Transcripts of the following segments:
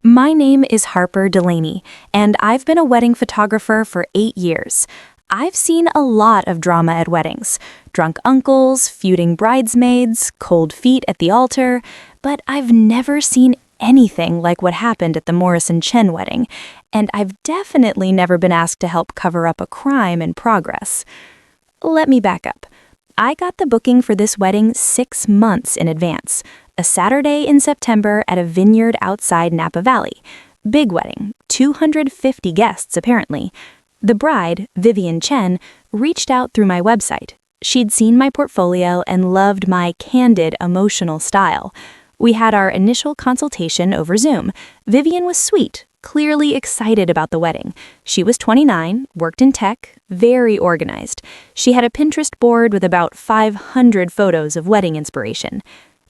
My name is Harper Delaney, and I've been a wedding photographer for 8 years. I've seen a lot of drama at weddings. Drunk uncles, feuding bridesmaids, cold feet at the altar, but I've never seen anything like what happened at the Morrison Chen wedding, and I've definitely never been asked to help cover up a crime in progress. Let me back up. I got the booking for this wedding 6 months in advance. A Saturday in September at a vineyard outside Napa Valley. Big wedding, 250 guests apparently. The bride, Vivian Chen, reached out through my website. She'd seen my portfolio and loved my candid, emotional style. We had our initial consultation over Zoom. Vivian was sweet, clearly excited about the wedding. She was 29, worked in tech, very organized. She had a Pinterest board with about 500 photos of wedding inspiration.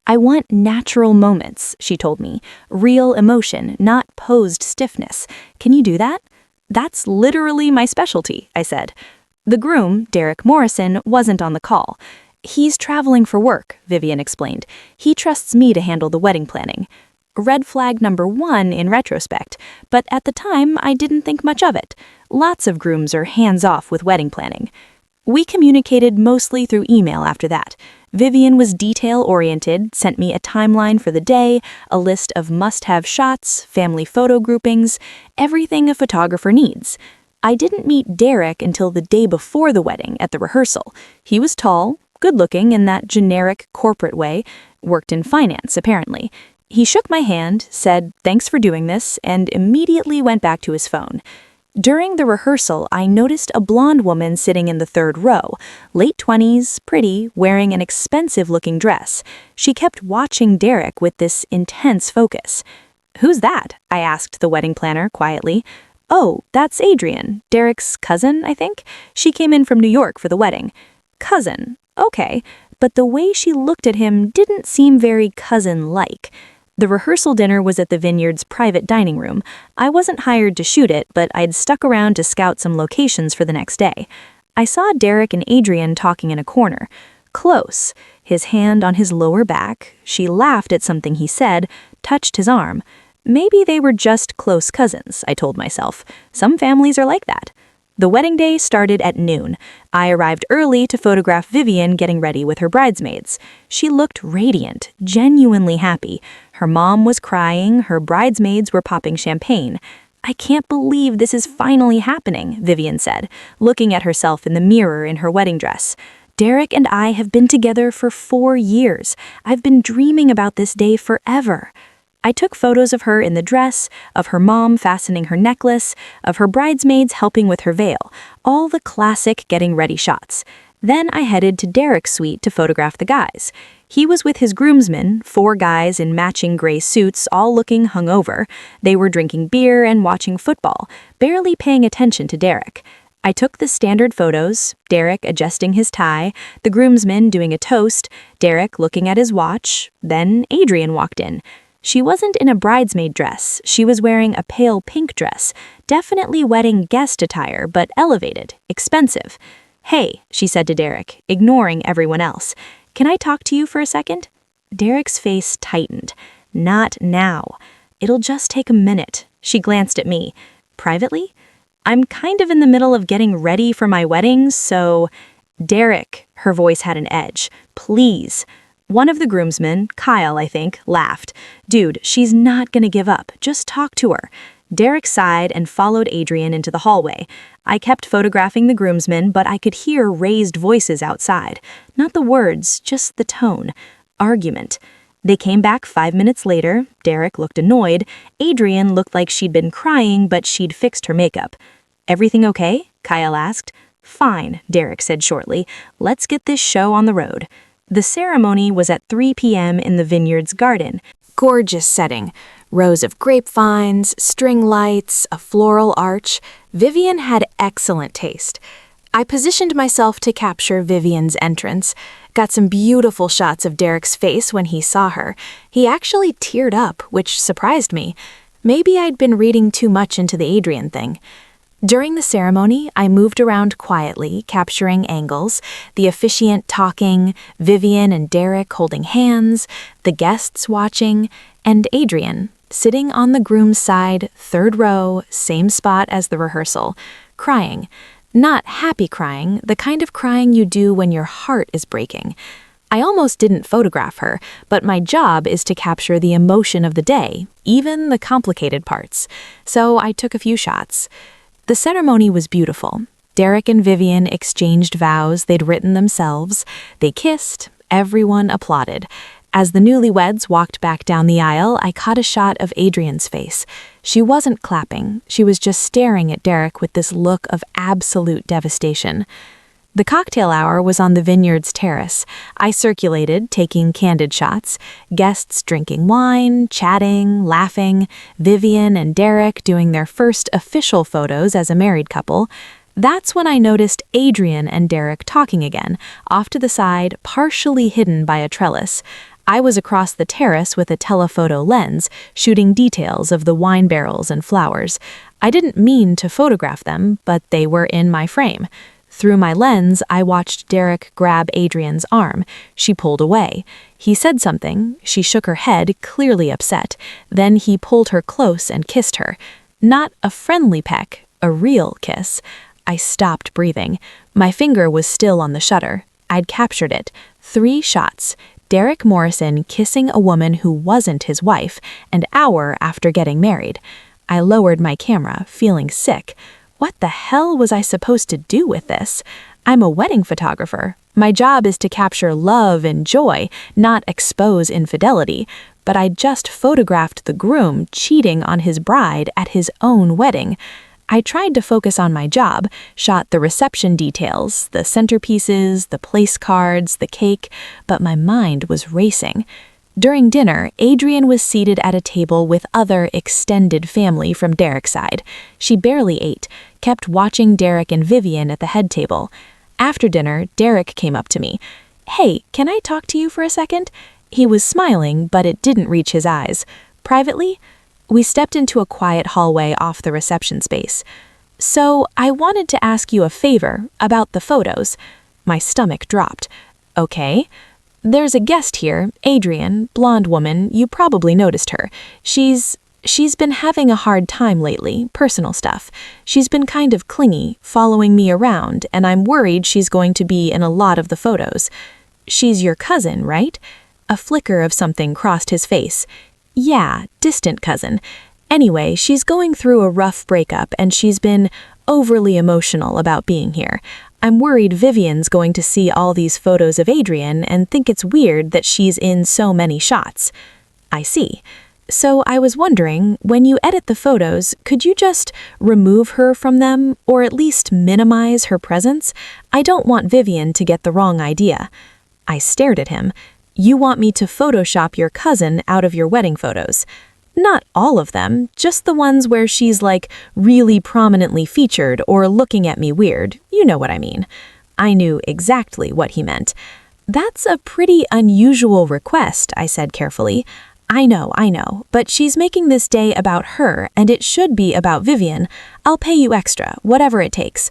I want natural moments, she told me. Real emotion, not posed stiffness. Can you do that? That's literally my specialty, I said. The groom, Derek Morrison, wasn't on the call. He's traveling for work, Vivian explained. He trusts me to handle the wedding planning. Red flag number 1 in retrospect, but at the time I didn't think much of it. Lots of grooms are hands-off with wedding planning. We communicated mostly through email after that. Vivian was detail-oriented, sent me a timeline for the day, a list of must-have shots, family photo groupings, everything a photographer needs. I didn't meet Derek until the day before the wedding at the rehearsal. He was tall, good-looking in that generic corporate way, worked in finance apparently. He shook my hand, said thanks for doing this, and immediately went back to his phone. During the rehearsal, I noticed a blonde woman sitting in the 3rd row, late 20s, pretty, wearing an expensive-looking dress. She kept watching Derek with this intense focus. "Who's that?" I asked the wedding planner quietly. "Oh, that's Adrian, Derek's cousin, I think. She came in from New York for the wedding." "Cousin, okay," but the way she looked at him didn't seem very cousin-like. The rehearsal dinner was at the vineyard's private dining room. I wasn't hired to shoot it, but I'd stuck around to scout some locations for the next day. I saw Derek and Adrian talking in a corner. Close, his hand on his lower back. She laughed at something he said, touched his arm. Maybe they were just close cousins, I told myself. Some families are like that. The wedding day started at noon. I arrived early to photograph Vivian getting ready with her bridesmaids. She looked radiant, genuinely happy. Her mom was crying, her bridesmaids were popping champagne. "I can't believe this is finally happening," Vivian said, looking at herself in the mirror in her wedding dress. "Derek and I have been together for 4 years. I've been dreaming about this day forever." I took photos of her in the dress, of her mom fastening her necklace, of her bridesmaids helping with her veil, all the classic getting ready shots. Then I headed to Derek's suite to photograph the guys. He was with his groomsmen, 4 guys in matching gray suits, all looking hungover. They were drinking beer and watching football, barely paying attention to Derek. I took the standard photos, Derek adjusting his tie, the groomsmen doing a toast, Derek looking at his watch, then Adrian walked in. She wasn't in a bridesmaid dress, she was wearing a pale pink dress, definitely wedding guest attire, but elevated, expensive. "Hey," she said to Derek, ignoring everyone else, "can I talk to you for a second?" Derek's face tightened. "Not now. It'll just take a minute." She glanced at me. "Privately? I'm kind of in the middle of getting ready for my wedding, so—" "Derek," her voice had an edge, "please." One of the groomsmen, Kyle, I think, laughed. "Dude, she's not gonna give up. Just talk to her." Derek sighed and followed Adrian into the hallway. I kept photographing the groomsmen, but I could hear raised voices outside. Not the words, just the tone. Argument. They came back 5 minutes later. Derek looked annoyed. Adrian looked like she'd been crying, but she'd fixed her makeup. "Everything okay?" Kyle asked. "Fine," Derek said shortly. "Let's get this show on the road." The ceremony was at 3 p.m. in the vineyard's garden. Gorgeous setting. Rows of grapevines, string lights, a floral arch. Vivian had excellent taste. I positioned myself to capture Vivian's entrance. Got some beautiful shots of Derek's face when he saw her. He actually teared up, which surprised me. Maybe I'd been reading too much into the Adrian thing. During the ceremony, I moved around quietly, capturing angles, the officiant talking, Vivian and Derek holding hands, the guests watching, and Adrian, sitting on the groom's side, third row, same spot as the rehearsal, crying. Not happy crying, the kind of crying you do when your heart is breaking. I almost didn't photograph her, but my job is to capture the emotion of the day, even the complicated parts. So I took a few shots. The ceremony was beautiful. Derek and Vivian exchanged vows they'd written themselves. They kissed. Everyone applauded. As the newlyweds walked back down the aisle, I caught a shot of Adrian's face. She wasn't clapping. She was just staring at Derek with this look of absolute devastation. The cocktail hour was on the vineyard's terrace. I circulated, taking candid shots. Guests drinking wine, chatting, laughing. Vivian and Derek doing their first official photos as a married couple. That's when I noticed Adrian and Derek talking again, off to the side, partially hidden by a trellis. I was across the terrace with a telephoto lens, shooting details of the wine barrels and flowers. I didn't mean to photograph them, but they were in my frame. Through my lens, I watched Derek grab Adrian's arm. She pulled away. He said something. She shook her head, clearly upset. Then he pulled her close and kissed her. Not a friendly peck, a real kiss. I stopped breathing. My finger was still on the shutter. I'd captured it. 3 shots. Derek Morrison kissing a woman who wasn't his wife, an hour after getting married. I lowered my camera, feeling sick. What the hell was I supposed to do with this? I'm a wedding photographer. My job is to capture love and joy, not expose infidelity. But I just photographed the groom cheating on his bride at his own wedding. I tried to focus on my job, shot the reception details, the centerpieces, the place cards, the cake, but my mind was racing. During dinner, Adrian was seated at a table with other extended family from Derek's side. She barely ate, kept watching Derek and Vivian at the head table. After dinner, Derek came up to me. "Hey, can I talk to you for a second?" He was smiling, but it didn't reach his eyes. "Privately?" We stepped into a quiet hallway off the reception space. "So, I wanted to ask you a favor about the photos." My stomach dropped. "Okay." "There's a guest here, Adrian, blonde woman, you probably noticed her. She's been having a hard time lately, personal stuff. She's been kind of clingy, following me around, and I'm worried she's going to be in a lot of the photos. She's your cousin, right?" A flicker of something crossed his face. "Yeah, distant cousin. Anyway, she's going through a rough breakup and she's been overly emotional about being here. I'm worried Vivian's going to see all these photos of Adrian and think it's weird that she's in so many shots." "I see. So I was wondering, when you edit the photos, could you just remove her from them or at least minimize her presence? I don't want Vivian to get the wrong idea." I stared at him. "You want me to Photoshop your cousin out of your wedding photos?" "Not all of them, just the ones where she's like really prominently featured or looking at me weird. You know what I mean." I knew exactly what he meant. "That's a pretty unusual request," I said carefully. I know, but she's making this day about her and it should be about Vivian. I'll pay you extra, whatever it takes."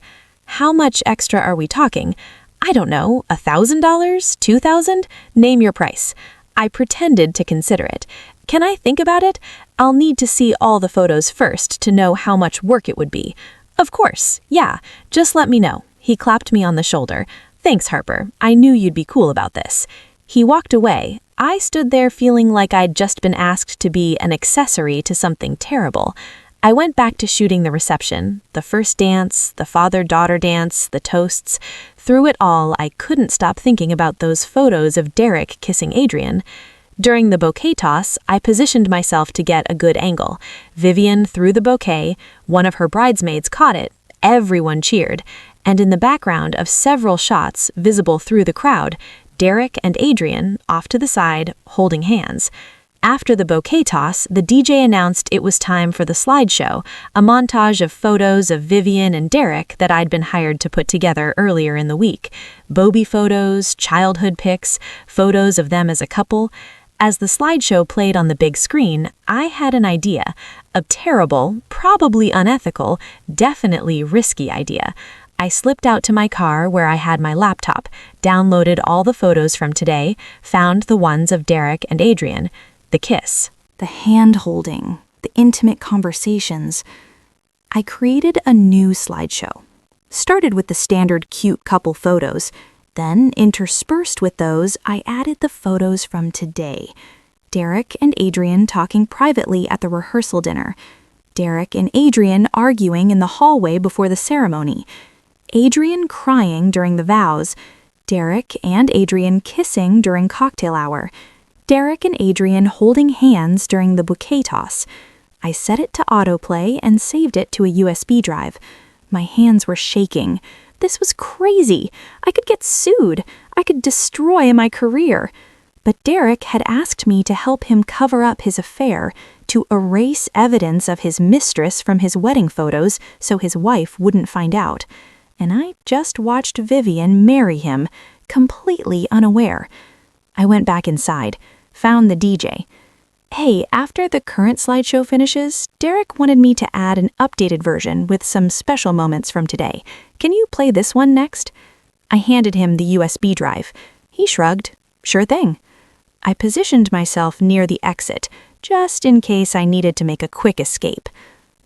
"How much extra are we talking?" "I don't know, $1,000? $2,000? Name your price." I pretended to consider it. "Can I think about it? I'll need to see all the photos first to know how much work it would be." "Of course, yeah, just let me know." He clapped me on the shoulder. "Thanks, Harper. I knew you'd be cool about this." He walked away. I stood there feeling like I'd just been asked to be an accessory to something terrible. I went back to shooting the reception, the first dance, the father-daughter dance, the toasts. Through it all, I couldn't stop thinking about those photos of Derek kissing Adrian. During the bouquet toss, I positioned myself to get a good angle. Vivian threw the bouquet, one of her bridesmaids caught it, everyone cheered, and in the background of several shots visible through the crowd, Derek and Adrian, off to the side, holding hands. After the bouquet toss, the DJ announced it was time for the slideshow, a montage of photos of Vivian and Derek that I'd been hired to put together earlier in the week. Bobie photos, childhood pics, photos of them as a couple. As the slideshow played on the big screen, I had an idea. A terrible, probably unethical, definitely risky idea. I slipped out to my car where I had my laptop, downloaded all the photos from today, found the ones of Derek and Adrian. The kiss. the hand-holding, the intimate conversations. I created a new slideshow. Started with the standard cute couple photos, then interspersed with those, I added the photos from today. Derek and Adrian talking privately at the rehearsal dinner. Derek and Adrian arguing in the hallway before the ceremony. Adrian crying during the vows. Derek and Adrian kissing during cocktail hour. Derek and Adrian holding hands during the bouquet toss. I set it to autoplay and saved it to a USB drive. My hands were shaking. This was crazy. I could get sued. I could destroy my career. But Derek had asked me to help him cover up his affair, to erase evidence of his mistress from his wedding photos so his wife wouldn't find out. And I just watched Vivian marry him, completely unaware. I went back inside, found the DJ. Hey, after the current slideshow finishes, Derek wanted me to add an updated version with some special moments from today. Can you play this one next? I handed him the USB drive. He shrugged. Sure thing. I positioned myself near the exit, just in case I needed to make a quick escape.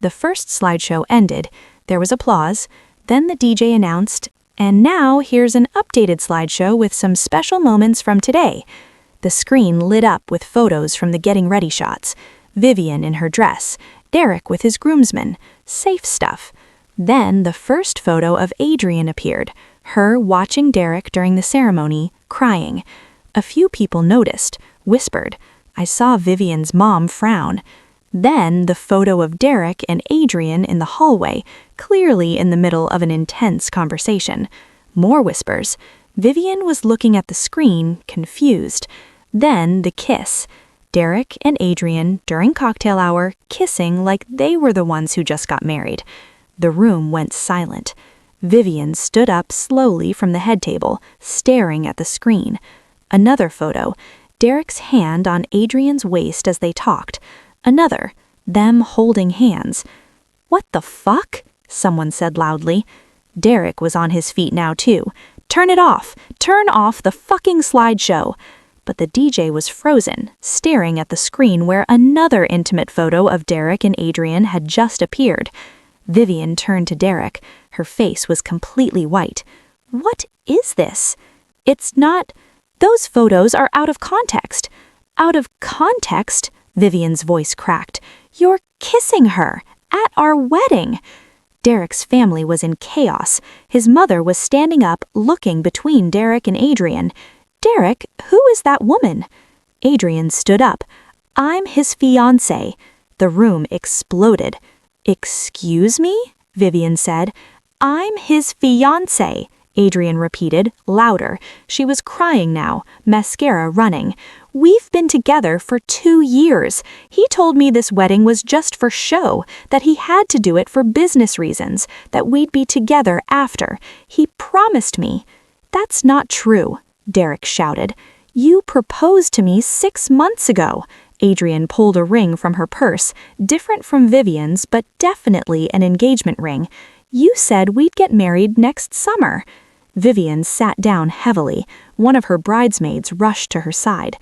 The first slideshow ended. There was applause. Then the DJ announced, and now here's an updated slideshow with some special moments from today. The screen lit up with photos from the getting ready shots. Vivian in her dress, Derek with his groomsmen, safe stuff. Then the first photo of Adrian appeared, her watching Derek during the ceremony, crying. A few people noticed, whispered. I saw Vivian's mom frown. Then the photo of Derek and Adrian in the hallway, clearly in the middle of an intense conversation. More whispers. Vivian was looking at the screen, confused. Then the kiss. Derek and Adrian, during cocktail hour, kissing like they were the ones who just got married. The room went silent. Vivian stood up slowly from the head table, staring at the screen. Another photo. Derek's hand on Adrian's waist as they talked. Another. Them holding hands. What the fuck? Someone said loudly. Derek was on his feet now too. Turn it off! Turn off the fucking slideshow! But the DJ was frozen, staring at the screen where another intimate photo of Derek and Adrian had just appeared. Vivian turned to Derek. Her face was completely white. What is this? It's not... Those photos are out of context. Out of context? Vivian's voice cracked. You're kissing her at our wedding. Derek's family was in chaos. His mother was standing up, looking between Derek and Adrian. Derek, who is that woman? Adrian stood up. I'm his fiancé. The room exploded. Excuse me? Vivian said. I'm his fiancé, Adrian repeated, louder. She was crying now, mascara running. We've been together for 2 years. He told me this wedding was just for show, that he had to do it for business reasons, that we'd be together after. He promised me. That's not true, Derek shouted. You proposed to me 6 months ago. Adrian pulled a ring from her purse, different from Vivian's, but definitely an engagement ring. You said we'd get married next summer. Vivian sat down heavily. One of her bridesmaids rushed to her side.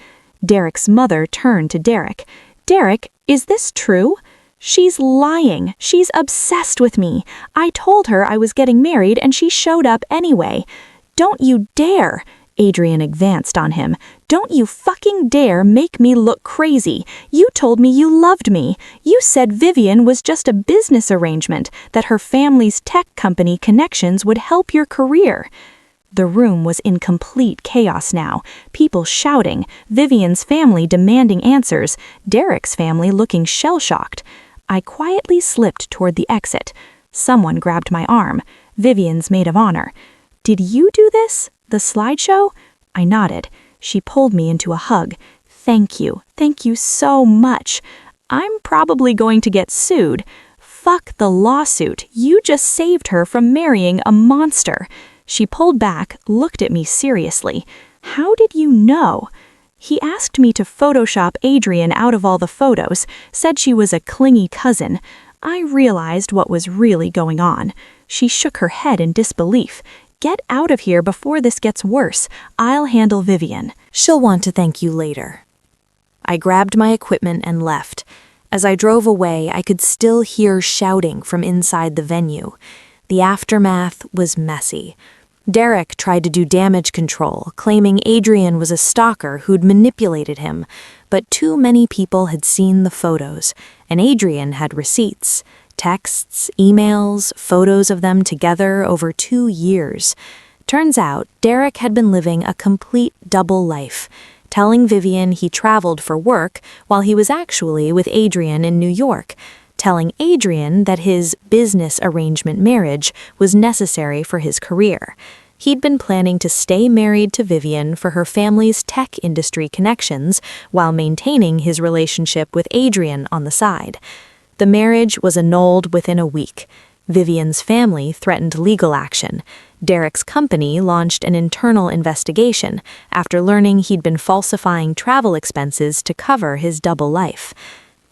Derek's mother turned to Derek. Derek, is this true? She's lying. She's obsessed with me. I told her I was getting married and she showed up anyway. Don't you dare. Adrian advanced on him. Don't you fucking dare make me look crazy. You told me you loved me. You said Vivian was just a business arrangement, that her family's tech company connections would help your career. The room was in complete chaos now. People shouting, Vivian's family demanding answers, Derek's family looking shell-shocked. I quietly slipped toward the exit. Someone grabbed my arm. Vivian's maid of honor. Did you do this? The slideshow? I nodded. She pulled me into a hug. Thank you. Thank you so much. I'm probably going to get sued. Fuck the lawsuit. You just saved her from marrying a monster. She pulled back, looked at me seriously. How did you know? He asked me to Photoshop Adrian out of all the photos, said she was a clingy cousin. I realized what was really going on. She shook her head in disbelief. Get out of here before this gets worse. I'll handle Vivian. She'll want to thank you later. I grabbed my equipment and left. As I drove away, I could still hear shouting from inside the venue. The aftermath was messy. Derek tried to do damage control, claiming Adrian was a stalker who'd manipulated him, but too many people had seen the photos, and Adrian had receipts, texts, emails, photos of them together over 2 years. Turns out, Derek had been living a complete double life, telling Vivian he traveled for work while he was actually with Adrian in New York, telling Adrian that his business arrangement marriage was necessary for his career. He'd been planning to stay married to Vivian for her family's tech industry connections while maintaining his relationship with Adrian on the side. The marriage was annulled within a week. Vivian's family threatened legal action. Derek's company launched an internal investigation after learning he'd been falsifying travel expenses to cover his double life.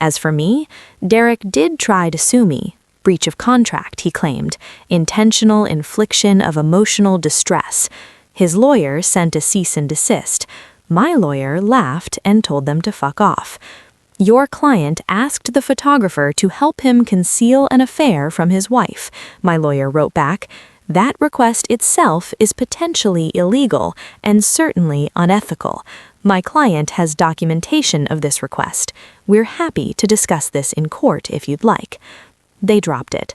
As for me, Derek did try to sue me. Breach of contract, he claimed, intentional infliction of emotional distress. His lawyer sent a cease and desist. My lawyer laughed and told them to fuck off. Your client asked the photographer to help him conceal an affair from his wife, my lawyer wrote back. That request itself is potentially illegal and certainly unethical. My client has documentation of this request. We're happy to discuss this in court if you'd like. They dropped it.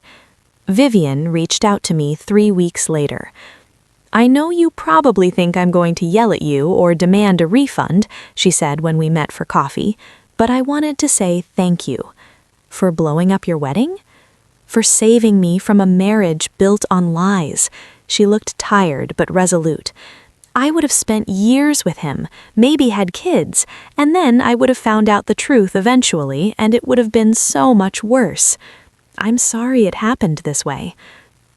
Vivian reached out to me 3 weeks later. I know you probably think I'm going to yell at you or demand a refund, she said when we met for coffee, but I wanted to say thank you. For blowing up your wedding? For saving me from a marriage built on lies. She looked tired but resolute. I would have spent years with him, maybe had kids, and then I would have found out the truth eventually, and it would have been so much worse. I'm sorry it happened this way.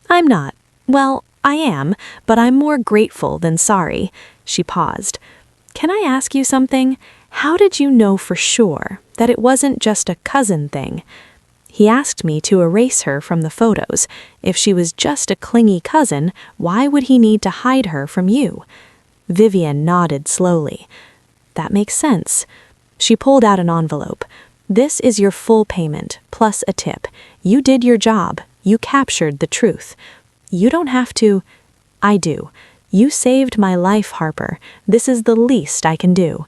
I'm not. Well, I am, but I'm more grateful than sorry. She paused. Can I ask you something? How did you know for sure that it wasn't just a cousin thing? He asked me to erase her from the photos. If she was just a clingy cousin, why would he need to hide her from you? Vivian nodded slowly. That makes sense. She pulled out an envelope. This is your full payment, plus a tip. You did your job. You captured the truth. You don't have to. I do. You saved my life, Harper. This is the least I can do.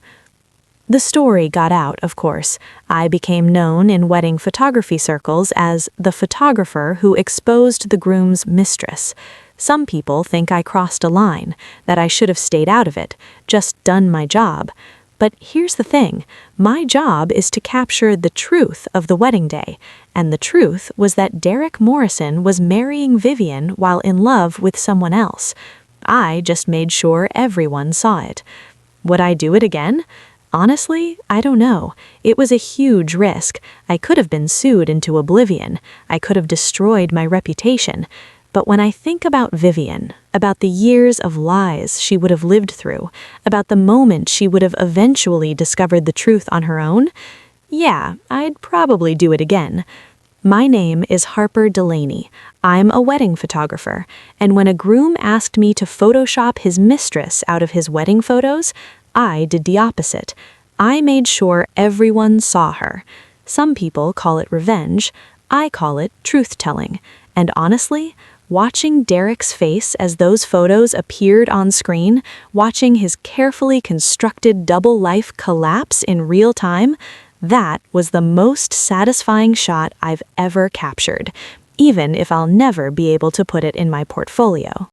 The story got out, of course. I became known in wedding photography circles as the photographer who exposed the groom's mistress. Some people think I crossed a line, that I should have stayed out of it, just done my job. But here's the thing, my job is to capture the truth of the wedding day, and the truth was that Derek Morrison was marrying Vivian while in love with someone else. I just made sure everyone saw it. Would I do it again? Honestly, I don't know. It was a huge risk. I could have been sued into oblivion. I could have destroyed my reputation. But when I think about Vivian, about the years of lies she would have lived through, about the moment she would have eventually discovered the truth on her own, yeah, I'd probably do it again. My name is Harper Delaney. I'm a wedding photographer, and when a groom asked me to Photoshop his mistress out of his wedding photos, I did the opposite. I made sure everyone saw her. Some people call it revenge. I call it truth-telling. And honestly, watching Derek's face as those photos appeared on screen, watching his carefully constructed double life collapse in real time, that was the most satisfying shot I've ever captured, even if I'll never be able to put it in my portfolio.